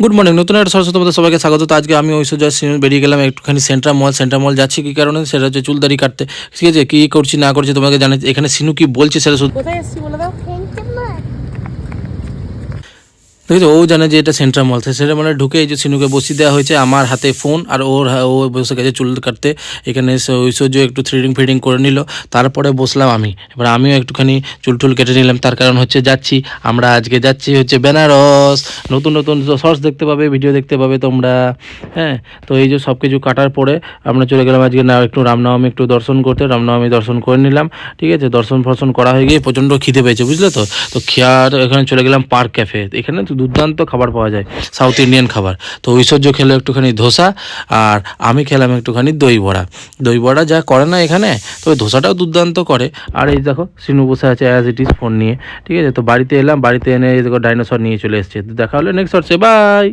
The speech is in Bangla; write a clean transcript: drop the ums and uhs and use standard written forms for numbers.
গুড মর্নিং, নতুন একটা সরস্বতী তোমাদের সবাইকে স্বাগত। তো আজকে আমি ঐশ্বর্য বেরিয়ে গেলাম একটুখানি সেন্ট্রাল মল যাচ্ছি। কী কারণে? সেটা হচ্ছে চুলদারি কাটতে। ঠিক আছে, কী করছি না করছি তোমাকে জানাই। এখানে সিনু কি বলছে সেটা শুধু কোথায় এসেছি বলে দাও। ঠিক আছে, ও জানে যে এটা সেন্ট্রাল মল। সেটা মানে ঢুকে এই যে সিনুকে বসিয়ে দেওয়া হয়েছে, আমার হাতে ফোন আর ও বসে গেছে চুল কাটতে। এখানে ঐশ্বর্য একটু থ্রেডিং করে নিল, তারপরে বসলাম আমি। এবার আমিও একটুখানি চুল কেটে নিলাম। তার কারণ হচ্ছে আমরা আজকে যাচ্ছি হচ্ছে বেনারস। নতুন শর্টস দেখতে পাবে, ভিডিও দেখতে পাবে তোমরা। হ্যাঁ, তো এই যে সব কিছু কাটার পরে আমরা চলে গেলাম আজকে একটু রামনবমী একটু দর্শন করতে। রামনবমী দর্শন করে নিলাম। ঠিক আছে, দর্শন করা হয়ে গিয়ে প্রচণ্ড খিদে পেয়েছে, বুঝলে তো। তো খেয়ার এখানে চলে গেলাম পার্ক ক্যাফে। এখানে তো দুর্দান্ত খাবার পাওয়া যায়, সাউথ ইন্ডিয়ান খাবার। তো ঐশ্বর্য খেলো একটুখানি ধোসা, আর আমি খেলাম একটুখানি দই বড়া যা করে না এখানে, তবে ধোসাটাও দুর্দান্ত করে। আর এই দেখো সিনু বসে আছে অ্যাজ ইট ইজ ফোন নিয়ে। ঠিক আছে, তো বাড়িতে এলাম, বাড়িতে এনে এই দেখো ডাইনোসর নিয়ে চলে এসেছে। দেখা হলে নেক্সট শর্টসে, বাই।